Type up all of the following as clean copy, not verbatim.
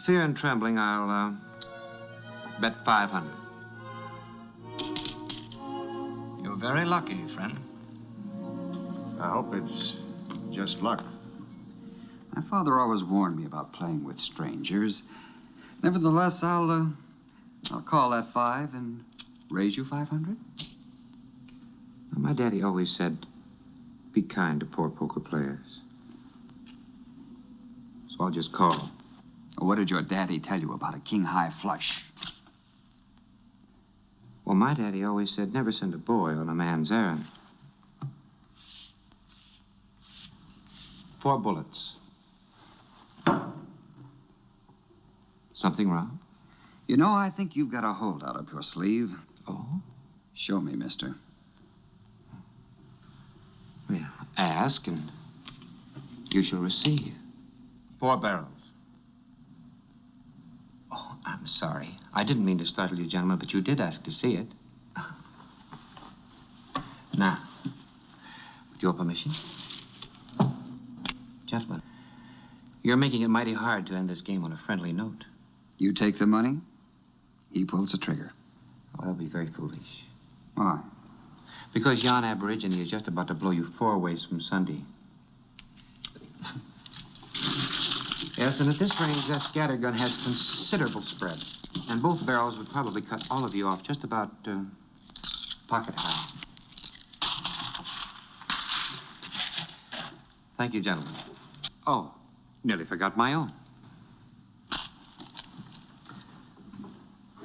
fear and trembling, I'll bet 500. You're very lucky, friend. I hope it's just luck. My father always warned me about playing with strangers. Nevertheless, I'll call that 5 and raise you 500. My daddy always said, be kind to poor poker players. So I'll just call. What did your daddy tell you about a king-high flush? Well, my daddy always said, never send a boy on a man's errand. 4 bullets. Something wrong? You know, I think you've got a holdout up your sleeve. Oh? Show me, mister. Well, ask and you shall receive. 4 barrels. Oh, I'm sorry. I didn't mean to startle you, gentlemen, but you did ask to see it. Now, with your permission. Gentlemen, you're making it mighty hard to end this game on a friendly note. You take the money, he pulls the trigger. Oh, that'll be very foolish. Why? Because yon aborigine is just about to blow you 4 ways from Sunday. Yes, and at this range, that scattergun has considerable spread. And both barrels would probably cut all of you off just about pocket high. Thank you, gentlemen. Oh, nearly forgot my own.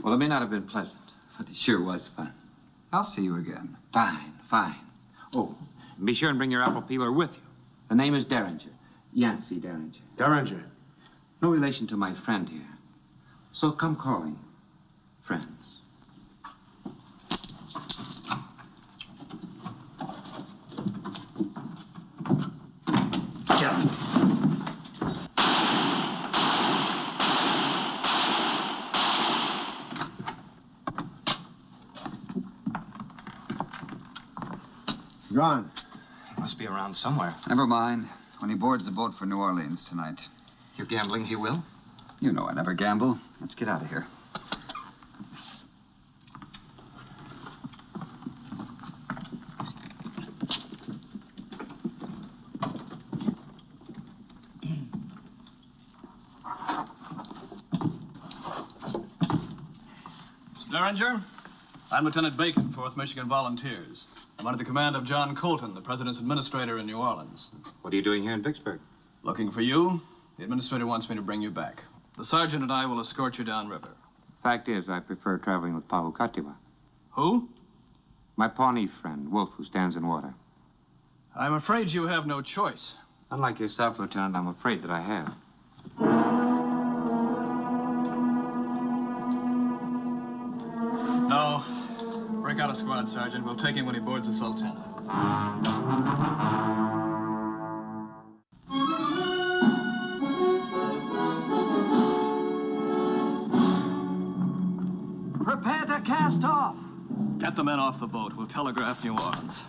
Well, it may not have been pleasant, but it sure was fun. I'll see you again. Fine, fine. Oh, be sure and bring your apple peeler with you. The name is Derringer. Yancy Derringer. Derringer. No relation to my friend here. So come calling friends. Yeah. Gone. He must be around somewhere. Never mind. When he boards the boat for New Orleans tonight. You're gambling he will? You know I never gamble. Let's get out of here. Derringer, I'm Lieutenant Bacon, 4th Michigan Volunteers. I'm under the command of John Colton, the president's administrator in New Orleans. What are you doing here in Vicksburg? Looking for you. The administrator wants me to bring you back. The sergeant and I will escort you downriver. Fact is, I prefer traveling with Pahoo-Ka-Ta-Wah. Who? My Pawnee friend, Wolf, who stands in water. I'm afraid you have no choice. Unlike yourself, Lieutenant, I'm afraid that I have. No. Break out a squad, Sergeant. We'll take him when he boards the Sultana. Prepare to cast off. Get the men off the boat. We'll telegraph New Orleans.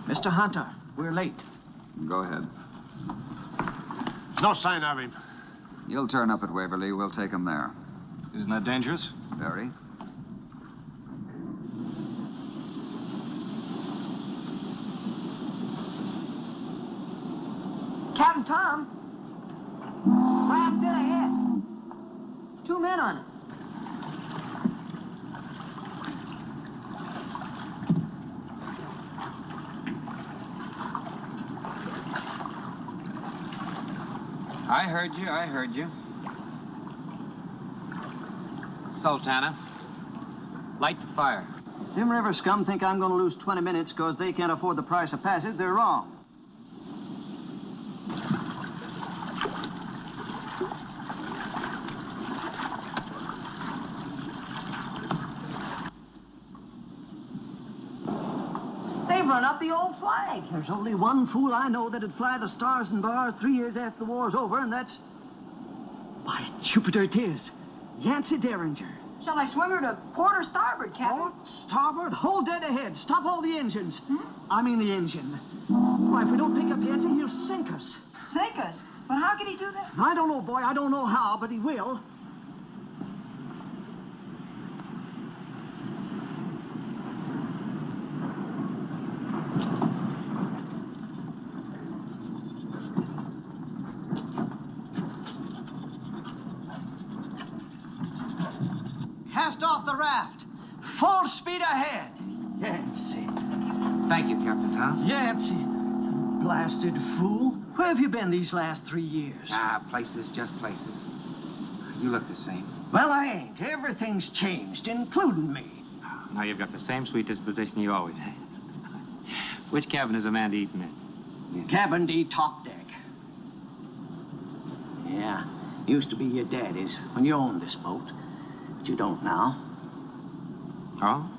Mr. Hunter, we're late. Go ahead. No sign of him. You'll turn up at Waverly. We'll take him there. Isn't that dangerous? Very. Captain Tom. Raft dead ahead. 2 men on it. I heard you. Sultana, light the fire. If them river scum think I'm going to lose 20 minutes because they can't afford the price of passage, they're wrong. They've run up the old flag. There's only one fool I know that'd fly the stars and bars 3 years after the war's over, and that's... By Jupiter, it is. Yancy Derringer. Shall I swing her to port or starboard, Captain? Port, starboard, hold dead ahead. Stop all the engines. I mean the engine. Why, if we don't pick up Yancy, he'll sink us. Sink us? But how can he do that? I don't know, boy. I don't know how, but he will. Cast off the raft. Full speed ahead. Yancy. Thank you, Captain Tom. Yancy. Blasted fool. Where have you been these last 3 years? Places, just places. You look the same. Well, I ain't. Everything's changed, including me. Now you've got the same sweet disposition you always had. Which cabin is Amanda eating in? Cabin D, top deck. Yeah, used to be your daddy's when you owned this boat. But you don't now. Oh?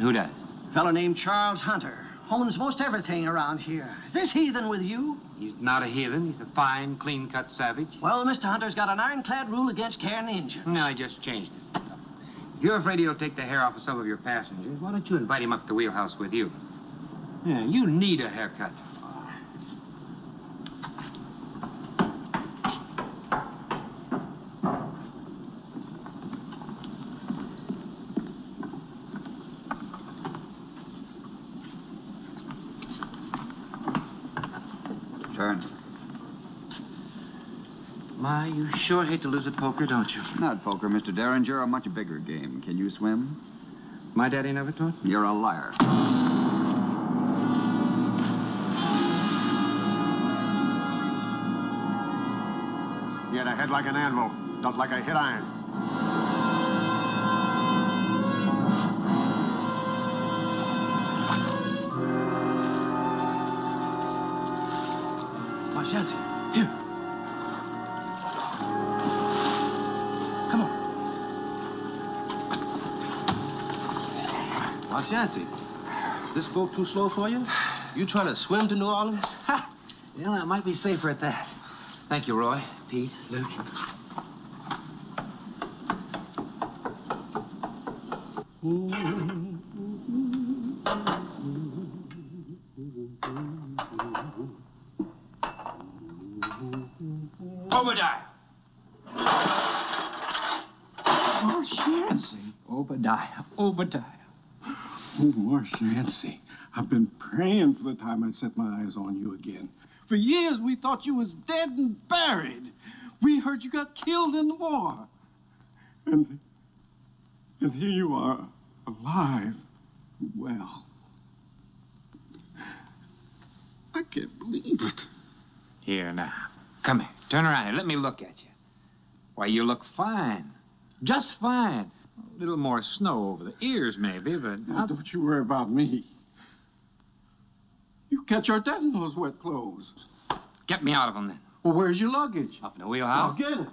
Who does? A fellow named Charles Hunter. Owns most everything around here. Is this heathen with you? He's not a heathen. He's a fine, clean-cut savage. Well, Mr. Hunter's got an ironclad rule against carrying Injuns. No, I just changed it. If you're afraid he'll take the hair off of some of your passengers, why don't you invite him up to the wheelhouse with you? Yeah, you need a haircut. Turn. My, you sure hate to lose at poker, don't you? Not poker, Mr. Derringer. A much bigger game. Can you swim? My daddy never taught? You're a liar. He had a head like an anvil, felt like a hit iron. Yancy, here. Come on. Yancy, this boat too slow for you? You trying to swim to New Orleans? Well, it might be safer at that. Thank you, Roy, Pete, Luke. Obadiah! Oh, Yancy. Obadiah. Oh, Yancy. I've been praying for the time I'd set my eyes on you again. For years, we thought you was dead and buried. We heard you got killed in the war. And here you are, alive, well. I can't believe it. Here, now. Come here. Turn around here. Let me look at you. Why, you look fine. Just fine. A little more snow over the ears, maybe, but... Now, don't you worry about me. You catch your death in those wet clothes. Get me out of them, then. Well, where's your luggage? Up in the wheelhouse. I'll get it.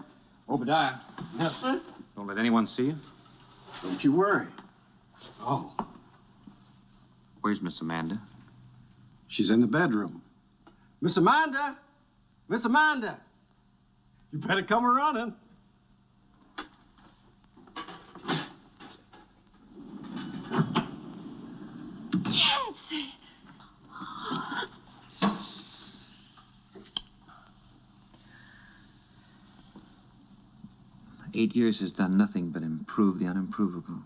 Obadiah. Yes, sir. Don't let anyone see you. Don't you worry. Oh, Where's Miss Amanda? she's in the bedroom. Miss Amanda! Miss Amanda! You better come running. Yancy! 8 years has done nothing but improve the unimprovable.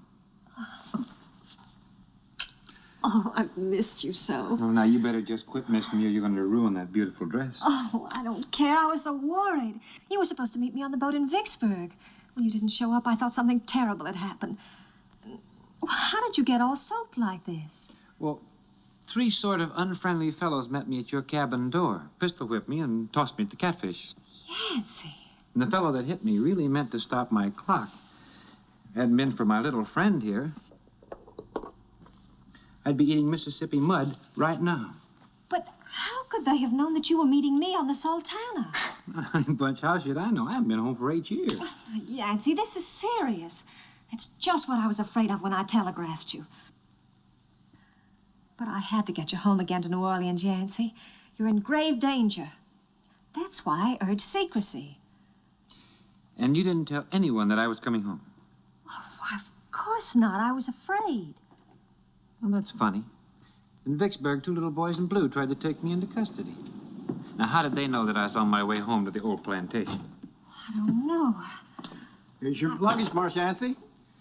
Oh, I've missed you so. Oh, now, you better just quit missing me or you're going to ruin that beautiful dress. Oh, I don't care. I was so worried. You were supposed to meet me on the boat in Vicksburg. When you didn't show up, I thought something terrible had happened. How did you get all soaked like this? Well, 3 sort of unfriendly fellows met me at your cabin door, pistol whipped me, and tossed me at the catfish. Yancy. And the fellow that hit me really meant to stop my clock. Hadn't been for my little friend here, I'd be eating Mississippi mud right now. But how could they have known that you were meeting me on the Sultana? Bunch, how should I know? I haven't been home for 8 years. Yancy, this is serious. It's just what I was afraid of when I telegraphed you. But I had to get you home again to New Orleans, Yancy. You're in grave danger. That's why I urged secrecy. And you didn't tell anyone that I was coming home? Oh, why, of course not. I was afraid. Well, that's funny. In Vicksburg, 2 little boys in blue tried to take me into custody. Now, how did they know that I was on my way home to the old plantation? I don't know. Here's your luggage, Marsh Yancy.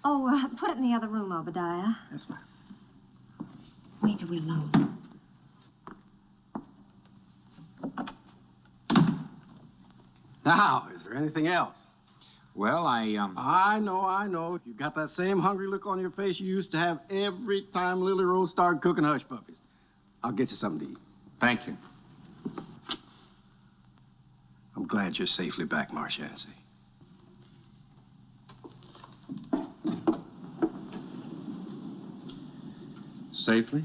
Oh, put it in the other room, Obadiah. Yes, ma'am. Wait till we're alone. Now, is there anything else? Well, I know. You got that same hungry look on your face you used to have every time Lily Rose started cooking hush puppies. I'll get you something to eat. Thank you. I'm glad you're safely back, Marsh Yancy. Safely?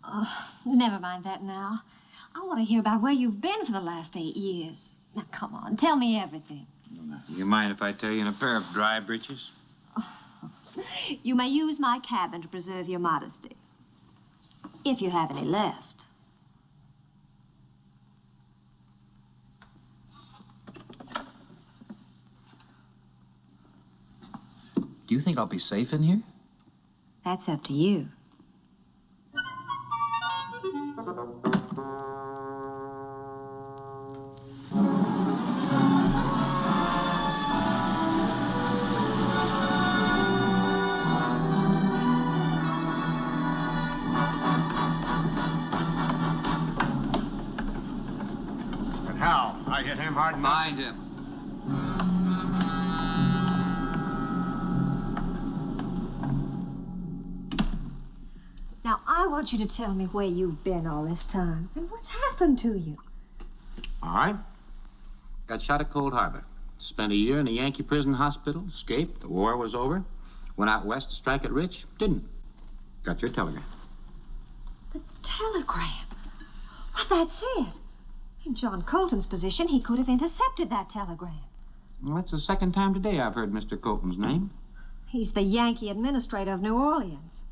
Oh, never mind that now. I want to hear about where you've been for the last 8 years. Now, come on, tell me everything. You mind if I tell you in a pair of dry breeches? You may use my cabin to preserve your modesty. If you have any left. Do you think I'll be safe in here? That's up to you. I hit him hard enough. Mind him. Now, I want you to tell me where you've been all this time and what's happened to you. All right. Got shot at Cold Harbor. Spent a year in a Yankee prison hospital. Escaped. The war was over. Went out west to strike it rich. Didn't. Got your telegram. The telegram? Well, that's it. In John Colton's position, he could have intercepted that telegram. Well, that's the second time today I've heard Mr. Colton's name. He's the Yankee administrator of New Orleans.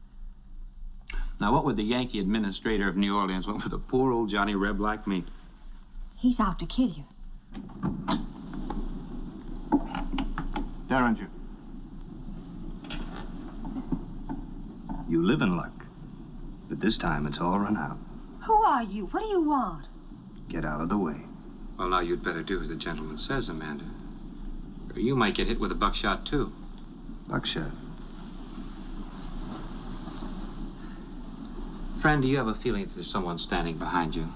Now, what would the Yankee administrator of New Orleans want with a poor old Johnny Reb like me? He's out to kill you. Derringer. You live in luck. But this time it's all run out. Who are you? What do you want? Get out of the way. Well, now you'd better do as the gentleman says, Amanda. Or you might get hit with a buckshot, too. Buckshot. Friend, do you have a feeling that there's someone standing behind you?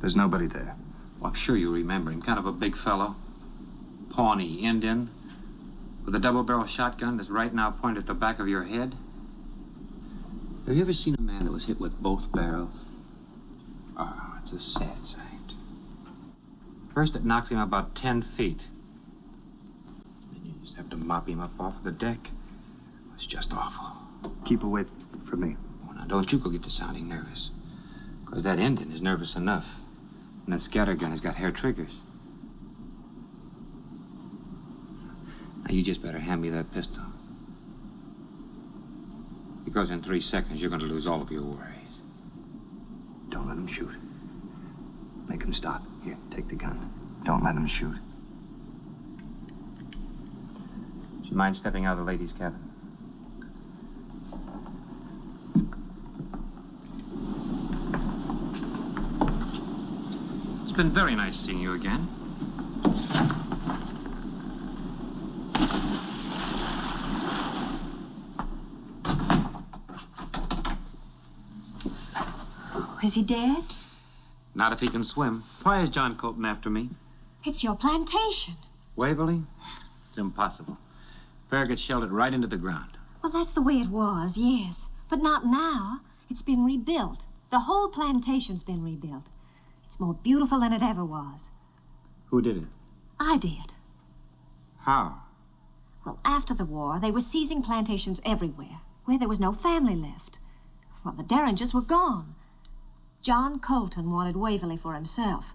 There's nobody there. Well, I'm sure you remember him. Kind of a big fellow. Pawnee Indian. With a double-barrel shotgun that's right now pointed at the back of your head. Have you ever seen a man that was hit with both barrels? Oh, it's a sad sight. First, it knocks him about 10 feet. Then you just have to mop him up off the deck. It's just awful. Keep away from me. Oh, now, don't you go get to sounding nervous. Because that Indian is nervous enough. And that scattergun has got hair triggers. Now, you just better hand me that pistol. Because in 3 seconds, you're going to lose all of your worries. Don't let him shoot. Make him stop. Here, take the gun. Don't let him shoot. Do you mind stepping out of the ladies' cabin? It's been very nice seeing you again. Is he dead? Not if he can swim. Why is John Colton after me? It's your plantation. Waverly? It's impossible. Farragut's shelled it right into the ground. Well, that's the way it was, yes. But not now. It's been rebuilt. The whole plantation's been rebuilt. It's more beautiful than it ever was. Who did it? I did. How? Well, after the war, they were seizing plantations everywhere, where there was no family left. Well, the Derringers were gone. John Colton wanted Waverly for himself,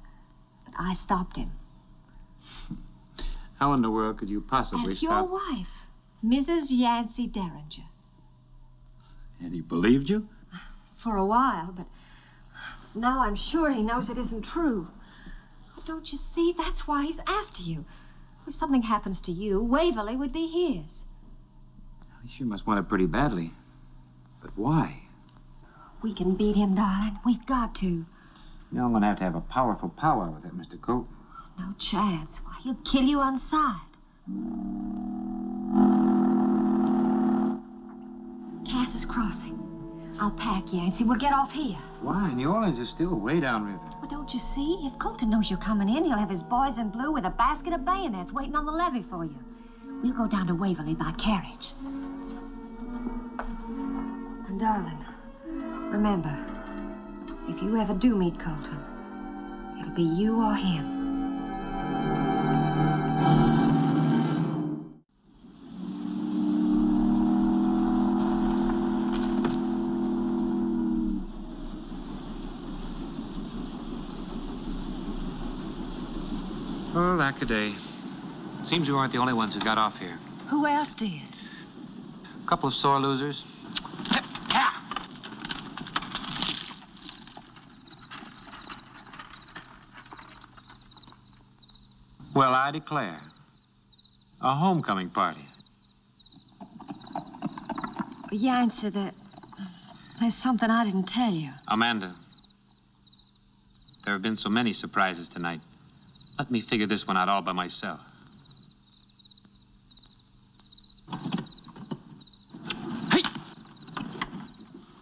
but I stopped him. How in the world could you possibly As stop? your wife, Mrs. Yancy Derringer. And he believed you? For a while, but now I'm sure he knows it isn't true. Don't you see? That's why he's after you. If something happens to you, Waverly would be his. He sure must want it pretty badly. But why? We can beat him, darling. We've got to. You know, I'm going to have a powerful power with it, Mr. Colt. No chance. Why, he'll kill you on sight. Cass's Crossing. I'll pack, Yancy. We'll get off here. Why? New Orleans is still way downriver. Well, don't you see? If Colton knows you're coming in, he'll have his boys in blue with a basket of bayonets waiting on the levee for you. We'll go down to Waverly by carriage. And, darling, remember, if you ever do meet Colton, it'll be you or him. Oh, lackaday. Seems we weren't the only ones who got off here. Who else did? A couple of sore losers. Well, I declare. A homecoming party. Yancy, there's something I didn't tell you. Amanda, there have been so many surprises tonight. Let me figure this one out all by myself. Hey!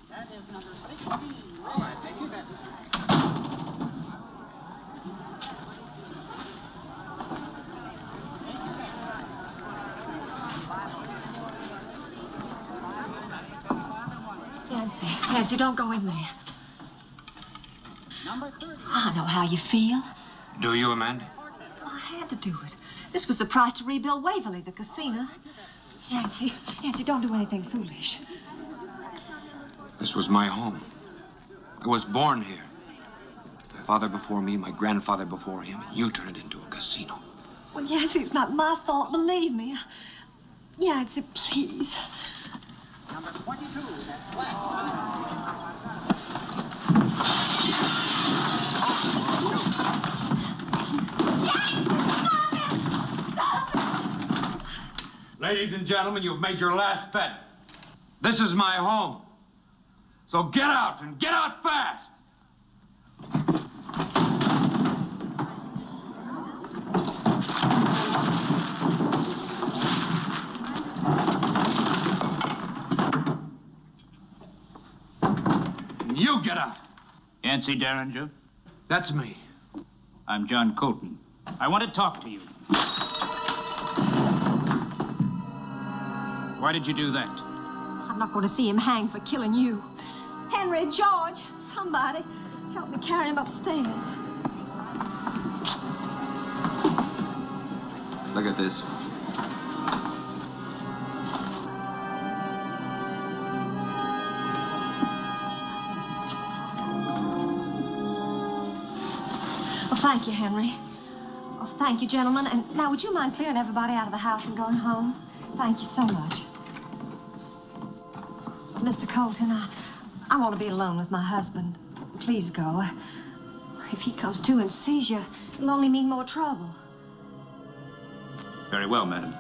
That is number 16. All right, thank you, Benson. Yancy, don't go in there. Number 30. I know how you feel. Do you, Amanda? Well, I had to do it. This was the price to rebuild Waverly, the casino. Yancy, don't do anything foolish. This was my home. I was born here. My father before me, my grandfather before him, and you turned it into a casino. Well, Yancy, it's not my fault, believe me. Yancy, please. Number 22. That's black. Ladies and gentlemen, you've made your last bet. This is my home. So get out, and get out fast. And you get out. Yancy Derringer, That's me. I'm John Colton. I want to talk to you. Why did you do that? I'm not going to see him hanged for killing you. Henry, George, somebody, help me carry him upstairs. Look at this. Well, thank you, Henry. Oh, thank you, gentlemen. And now, would you mind clearing everybody out of the house and going home? Thank you so much. Mr. Colton, I want to be alone with my husband. Please go. If he comes to and sees you, it'll only mean more trouble. Very well, madam.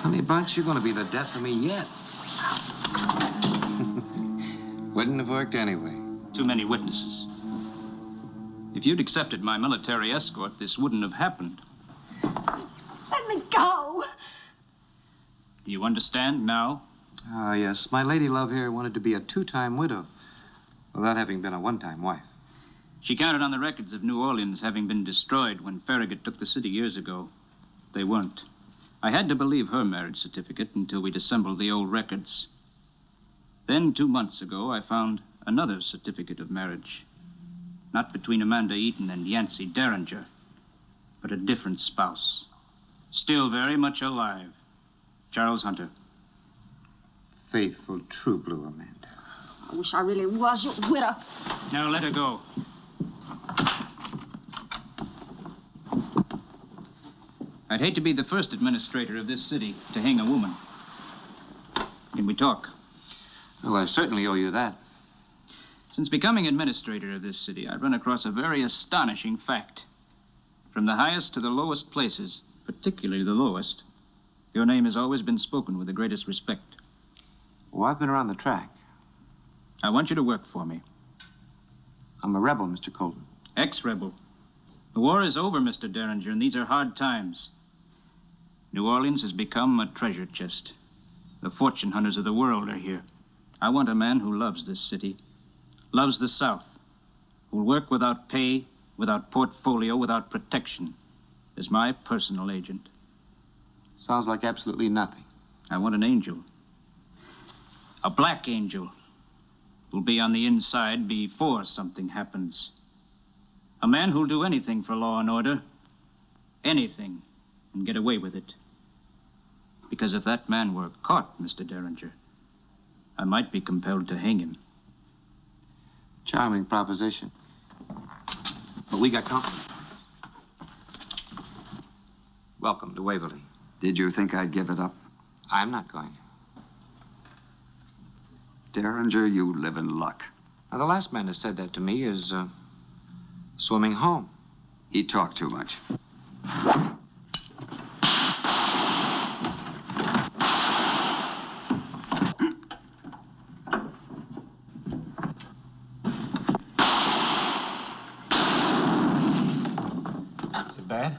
Honey Bunch, you're going to be the death of me yet. Wouldn't have worked anyway. Too many witnesses. If you'd accepted my military escort, this wouldn't have happened. Let me go. Do you understand now? Ah, yes. My lady love here wanted to be a two-time widow, without having been a one-time wife. She counted on the records of New Orleans having been destroyed when Farragut took the city years ago. They weren't. I had to believe her marriage certificate until we'd assembled the old records. Then, 2 months ago, I found another certificate of marriage. Not between Amanda Eaton and Yancy Derringer, but a different spouse. Still very much alive. Charles Hunter. Faithful, true blue Amanda. I wish I really was your widow. Now let her go. I'd hate to be the first administrator of this city to hang a woman. Can we talk? Well, I certainly owe you that. Since becoming administrator of this city, I've run across a very astonishing fact. From the highest to the lowest places, particularly the lowest, your name has always been spoken with the greatest respect. Well, I've been around the track. I want you to work for me. I'm a rebel, Mr. Colton. Ex-rebel. The war is over, Mr. Derringer, and these are hard times. New Orleans has become a treasure chest. The fortune hunters of the world are here. I want a man who loves this city, loves the South, who'll work without pay, without portfolio, without protection, as my personal agent. Sounds like absolutely nothing. I want an angel. A black angel who'll be on the inside before something happens. A man who'll do anything for law and order. Anything, and get away with it. Because if that man were caught, Mr. Derringer, I might be compelled to hang him. Charming proposition. But we got company. Welcome to Waverly. Did you think I'd give it up? I'm not going. Derringer, you live in luck. Now, the last man that said that to me is, swimming home. He talked too much. Is it bad?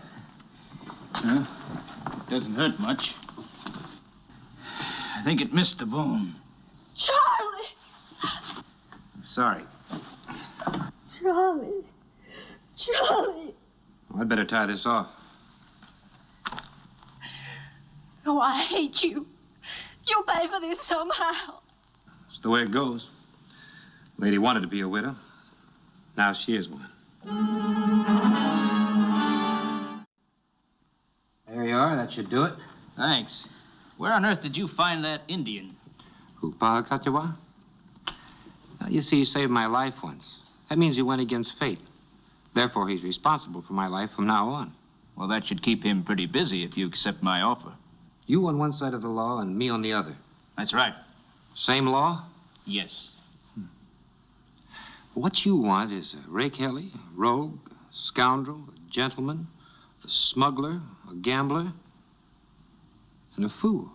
Doesn't hurt much. I think it missed the bone. Charlie! Sorry. Charlie. Charlie. Well, I'd better tie this off. Oh, I hate you. You'll pay for this somehow. It's the way it goes. Lady wanted to be a widow. Now she is one. There you are. That should do it. Thanks. Where on earth did you find that Indian? Who, Pahoo-Ka-Ta-Wah? Well, you see, he saved my life once. That means he went against fate. Therefore, he's responsible for my life from now on. Well, that should keep him pretty busy if you accept my offer. You on one side of the law and me on the other. That's right. Same law? Yes. What you want is a rake-helly, a rogue, a scoundrel, a gentleman, a smuggler, a gambler, and a fool.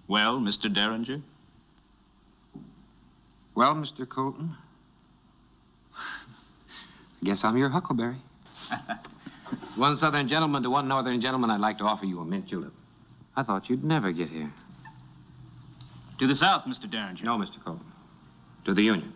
Well, Mr. Derringer? Well, Mr. Colton, I guess I'm your huckleberry. As one Southern gentleman to one Northern gentleman, I'd like to offer you a mint julep. I thought you'd never get here. To the south, Mr. Derringer. No, Mr. Colton. To the Union.